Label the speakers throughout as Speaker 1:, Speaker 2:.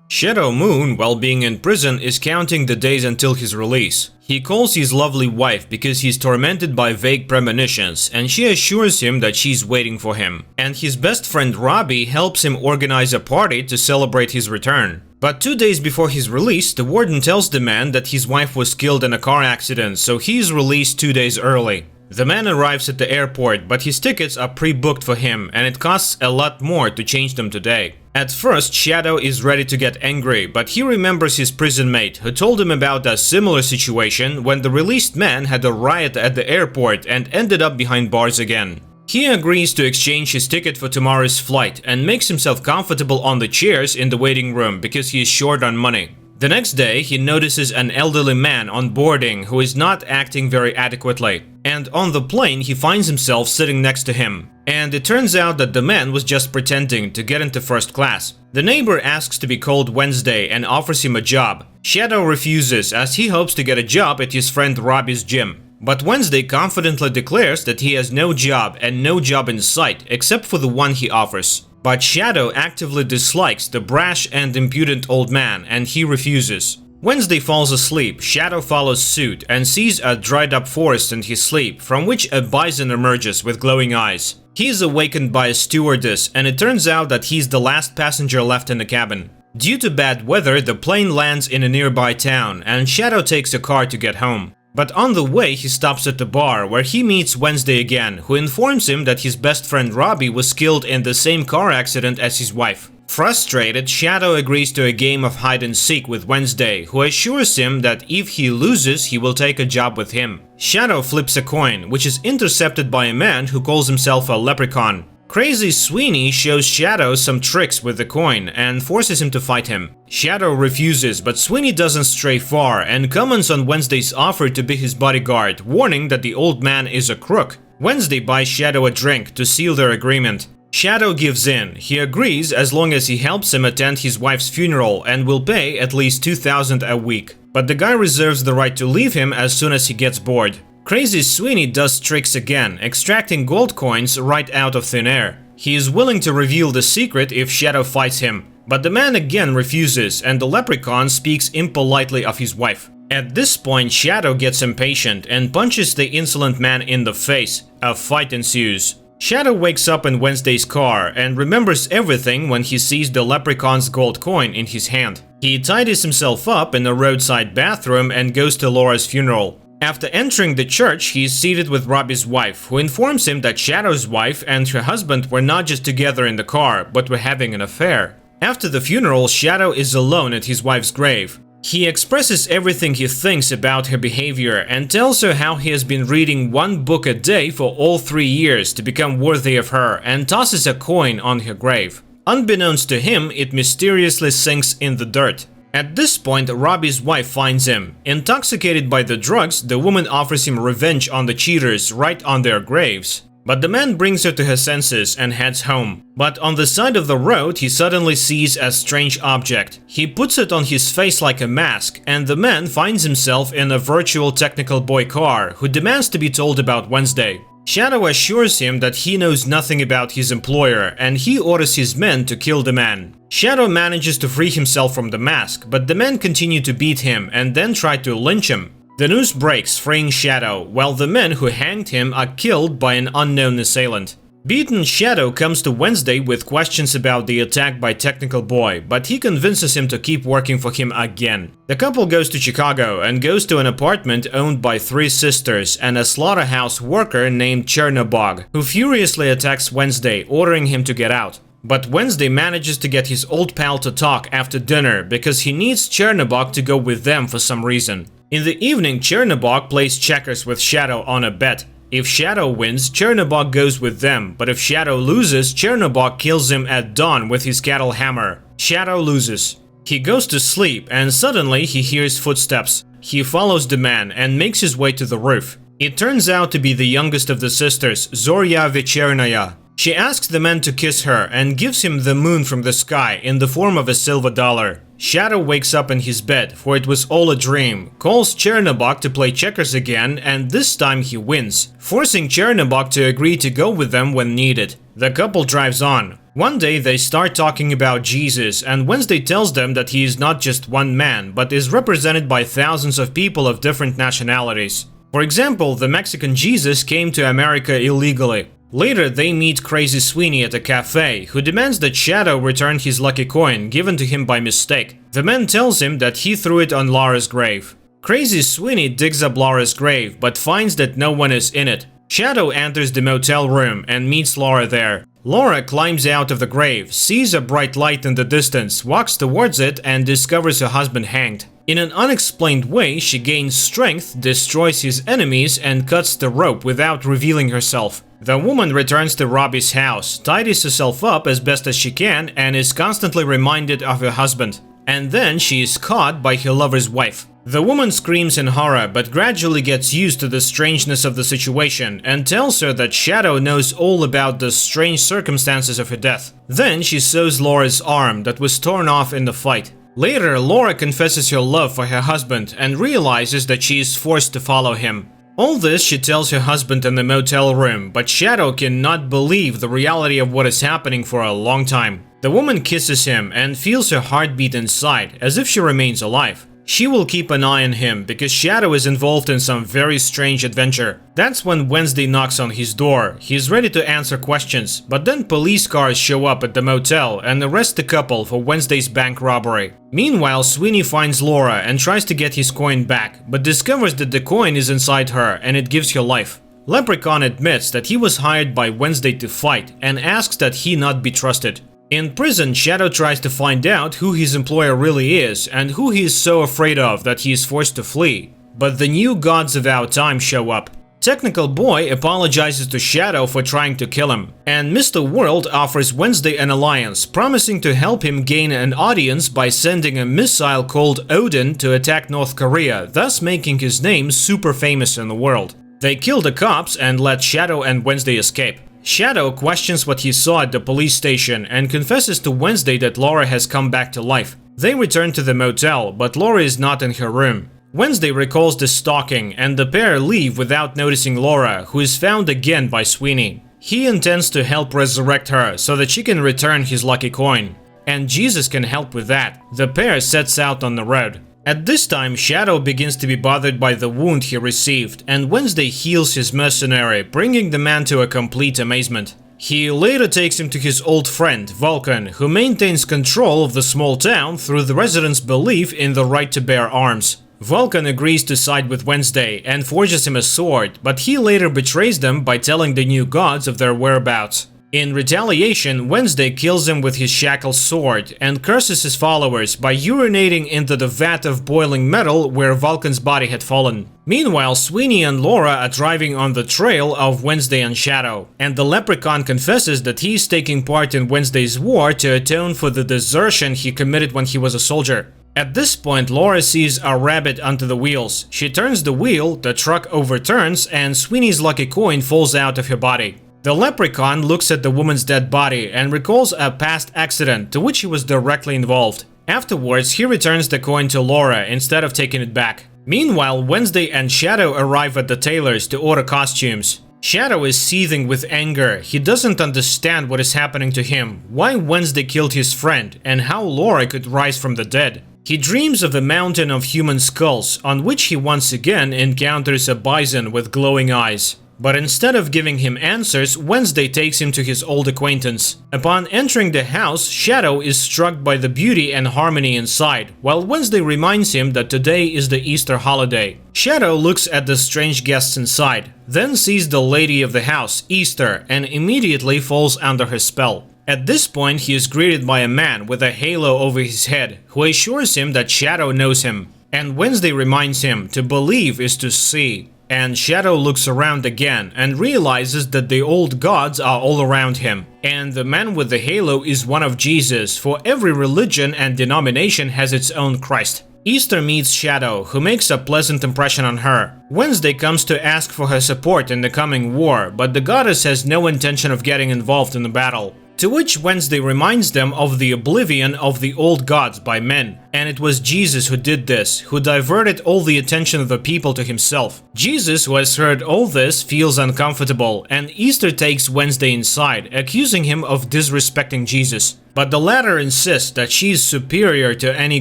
Speaker 1: Shadow Moon, while being in prison, is counting the days until his release. He calls his lovely wife because he's tormented by vague premonitions, and she assures him that she's waiting for him. And his best friend Robbie helps him organize a party to celebrate his return. But 2 days before his release, the warden tells the man that his wife was killed in a car accident, so he is released 2 days early. The man arrives at the airport, but his tickets are pre-booked for him, and it costs a lot more to change them today. At first, Shadow is ready to get angry, but he remembers his prison mate, who told him about a similar situation when the released man had a riot at the airport and ended up behind bars again. He agrees to exchange his ticket for tomorrow's flight and makes himself comfortable on the chairs in the waiting room because he is short on money. The next day, he notices an elderly man on boarding who is not acting very adequately. And on the plane, he finds himself sitting next to him. And it turns out that the man was just pretending to get into first class. The neighbor asks to be called Wednesday and offers him a job. Shadow refuses as he hopes to get a job at his friend Robbie's gym. But Wednesday confidently declares that he has no job and no job in sight except for the one he offers. But Shadow actively dislikes the brash and impudent old man, and he refuses. Wednesday falls asleep, Shadow follows suit and sees a dried up forest in his sleep, from which a bison emerges with glowing eyes. He is awakened by a stewardess, and it turns out that he's the last passenger left in the cabin. Due to bad weather, the plane lands in a nearby town, and Shadow takes a car to get home. But on the way, he stops at the bar, where he meets Wednesday again, who informs him that his best friend Robbie was killed in the same car accident as his wife. Frustrated, Shadow agrees to a game of hide-and-seek with Wednesday, who assures him that if he loses, he will take a job with him. Shadow flips a coin, which is intercepted by a man who calls himself a leprechaun. Crazy Sweeney shows Shadow some tricks with the coin and forces him to fight him. Shadow refuses, but Sweeney doesn't stray far and comments on Wednesday's offer to be his bodyguard, warning that the old man is a crook. Wednesday buys Shadow a drink to seal their agreement. Shadow gives in. He agrees as long as he helps him attend his wife's funeral and will pay at least $2,000 a week. But the guy reserves the right to leave him as soon as he gets bored. Crazy Sweeney does tricks again, extracting gold coins right out of thin air. He is willing to reveal the secret if Shadow fights him, but the man again refuses and the leprechaun speaks impolitely of his wife. At this point, Shadow gets impatient and punches the insolent man in the face. A fight ensues. Shadow wakes up in Wednesday's car and remembers everything when he sees the leprechaun's gold coin in his hand. He tidies himself up in a roadside bathroom and goes to Laura's funeral. After entering the church, he is seated with Robbie's wife, who informs him that Shadow's wife and her husband were not just together in the car, but were having an affair. After the funeral, Shadow is alone at his wife's grave. He expresses everything he thinks about her behavior and tells her how he has been reading one book a day for all 3 years to become worthy of her, and tosses a coin on her grave. Unbeknownst to him, it mysteriously sinks in the dirt. At this point, Robbie's wife finds him. Intoxicated by the drugs, the woman offers him revenge on the cheaters right on their graves. But the man brings her to her senses and heads home. But on the side of the road, he suddenly sees a strange object. He puts it on his face like a mask, and the man finds himself in a virtual technical boy car, who demands to be told about Wednesday. Shadow assures him that he knows nothing about his employer, and he orders his men to kill the man. Shadow manages to free himself from the mask, but the men continue to beat him and then try to lynch him. The news breaks, freeing Shadow, while the men who hanged him are killed by an unknown assailant. Beaten, Shadow comes to Wednesday with questions about the attack by Technical Boy, but he convinces him to keep working for him again. The couple goes to Chicago and goes to an apartment owned by 3 sisters and a slaughterhouse worker named Chernobog, who furiously attacks Wednesday, ordering him to get out. But Wednesday manages to get his old pal to talk after dinner because he needs Chernobog to go with them for some reason. In the evening, Chernobog plays checkers with Shadow on a bet. If Shadow wins, Chernobog goes with them, but if Shadow loses, Chernobog kills him at dawn with his cattle hammer. Shadow loses. He goes to sleep and suddenly he hears footsteps. He follows the man and makes his way to the roof. It turns out to be the youngest of the sisters, Zorya Vechernaya. She asks the man to kiss her and gives him the moon from the sky in the form of a silver dollar. Shadow wakes up in his bed, for it was all a dream, calls Chernobog to play checkers again, and this time he wins, forcing Chernobog to agree to go with them when needed. The couple drives on. One day they start talking about Jesus, and Wednesday tells them that he is not just one man, but is represented by thousands of people of different nationalities. For example, the Mexican Jesus came to America illegally. Later, they meet Crazy Sweeney at a cafe, who demands that Shadow return his lucky coin given to him by mistake. The man tells him that he threw it on Laura's grave. Crazy Sweeney digs up Laura's grave, but finds that no one is in it. Shadow enters the motel room and meets Laura there. Laura climbs out of the grave, sees a bright light in the distance, walks towards it, and discovers her husband hanged. In an unexplained way, she gains strength, destroys his enemies, and cuts the rope without revealing herself. The woman returns to Robbie's house, tidies herself up as best as she can, and is constantly reminded of her husband. And then she is caught by her lover's wife. The woman screams in horror, but gradually gets used to the strangeness of the situation and tells her that Shadow knows all about the strange circumstances of her death. Then she sews Laura's arm that was torn off in the fight. Later, Laura confesses her love for her husband and realizes that she is forced to follow him. All this she tells her husband in the motel room, but Shadow cannot believe the reality of what is happening for a long time. The woman kisses him and feels her heartbeat inside, as if she remains alive. She will keep an eye on him because Shadow is involved in some very strange adventure. That's when Wednesday knocks on his door. He's ready to answer questions, but then police cars show up at the motel and arrest the couple for Wednesday's bank robbery. Meanwhile, Sweeney finds Laura and tries to get his coin back, but discovers that the coin is inside her and it gives her life. Leprechaun admits that he was hired by Wednesday to fight and asks that he not be trusted. In prison, Shadow tries to find out who his employer really is and who he is so afraid of that he is forced to flee. But the new gods of our time show up. Technical Boy apologizes to Shadow for trying to kill him, and Mr. World offers Wednesday an alliance, promising to help him gain an audience by sending a missile called Odin to attack North Korea, thus making his name super famous in the world. They kill the cops and let Shadow and Wednesday escape. Shadow questions what he saw at the police station and confesses to Wednesday that Laura has come back to life. They return to the motel, but Laura is not in her room. Wednesday recalls the stalking, and the pair leave without noticing Laura, who is found again by Sweeney. He intends to help resurrect her so that she can return his lucky coin. And Jesus can help with that. The pair sets out on the road. At this time, Shadow begins to be bothered by the wound he received, and Wednesday heals his mercenary, bringing the man to a complete amazement. He later takes him to his old friend, Vulcan, who maintains control of the small town through the residents' belief in the right to bear arms. Vulcan agrees to side with Wednesday and forges him a sword, but he later betrays them by telling the new gods of their whereabouts. In retaliation, Wednesday kills him with his shackled sword and curses his followers by urinating into the vat of boiling metal where Vulcan's body had fallen. Meanwhile, Sweeney and Laura are driving on the trail of Wednesday and Shadow, and the Leprechaun confesses that he is taking part in Wednesday's war to atone for the desertion he committed when he was a soldier. At this point, Laura sees a rabbit under the wheels. She turns the wheel, the truck overturns, and Sweeney's lucky coin falls out of her body. The Leprechaun looks at the woman's dead body and recalls a past accident to which he was directly involved. Afterwards, he returns the coin to Laura instead of taking it back. Meanwhile, Wednesday and Shadow arrive at the tailor's to order costumes. Shadow is seething with anger. He doesn't understand what is happening to him, why Wednesday killed his friend, and how Laura could rise from the dead. He dreams of a mountain of human skulls, on which he once again encounters a bison with glowing eyes. But instead of giving him answers, Wednesday takes him to his old acquaintance. Upon entering the house, Shadow is struck by the beauty and harmony inside, while Wednesday reminds him that today is the Easter holiday. Shadow looks at the strange guests inside, then sees the lady of the house, Easter, and immediately falls under her spell. At this point, he is greeted by a man with a halo over his head, who assures him that Shadow knows him. And Wednesday reminds him to believe is to see. And Shadow looks around again and realizes that the old gods are all around him. And the man with the halo is one of Jesus, for every religion and denomination has its own Christ. Easter meets Shadow, who makes a pleasant impression on her. Wednesday comes to ask for her support in the coming war, but the goddess has no intention of getting involved in the battle. To which Wednesday reminds them of the oblivion of the old gods by men. And it was Jesus who did this, who diverted all the attention of the people to himself. Jesus, who has heard all this, feels uncomfortable, and Easter takes Wednesday inside, accusing him of disrespecting Jesus. But the latter insists that she is superior to any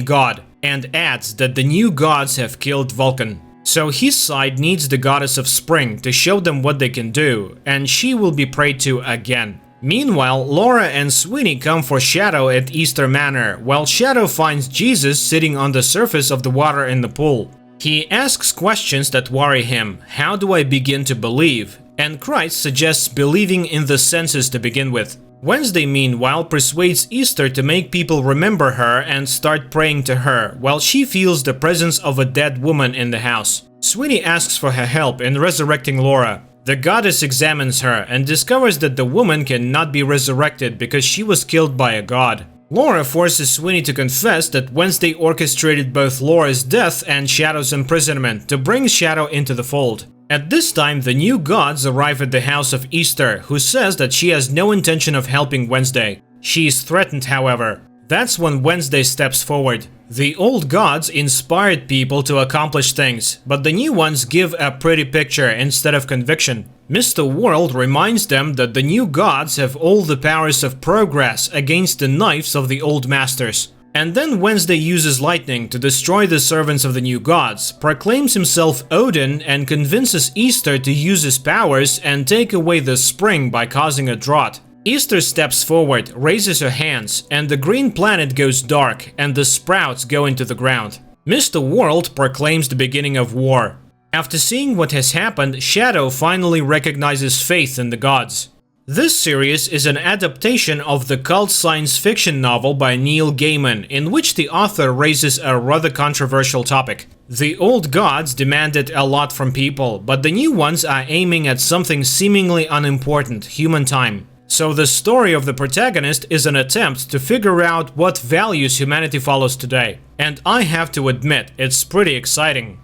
Speaker 1: god, and adds that the new gods have killed Vulcan. So his side needs the goddess of spring to show them what they can do, and she will be prayed to again. Meanwhile, Laura and Sweeney come for Shadow at Easter Manor, while Shadow finds Jesus sitting on the surface of the water in the pool. He asks questions that worry him. How do I begin to believe? And Christ suggests believing in the senses to begin with. Wednesday, meanwhile, persuades Easter to make people remember her and start praying to her, while she feels the presence of a dead woman in the house. Sweeney asks for her help in resurrecting Laura. The goddess examines her and discovers that the woman cannot be resurrected because she was killed by a god. Laura forces Sweeney to confess that Wednesday orchestrated both Laura's death and Shadow's imprisonment to bring Shadow into the fold. At this time, the new gods arrive at the house of Easter, who says that she has no intention of helping Wednesday. She is threatened, however. That's when Wednesday steps forward. The old gods inspired people to accomplish things, but the new ones give a pretty picture instead of conviction. Mr. World reminds them that the new gods have all the powers of progress against the knives of the old masters. And then Wednesday uses lightning to destroy the servants of the new gods, proclaims himself Odin, and convinces Easter to use his powers and take away the spring by causing a drought. Easter steps forward, raises her hands, and the green planet goes dark, and the sprouts go into the ground. Mr. World proclaims the beginning of war. After seeing what has happened, Shadow finally recognizes faith in the gods. This series is an adaptation of the cult science fiction novel by Neil Gaiman, in which the author raises a rather controversial topic. The old gods demanded a lot from people, but the new ones are aiming at something seemingly unimportant, human time. So the story of the protagonist is an attempt to figure out what values humanity follows today. And I have to admit, it's pretty exciting.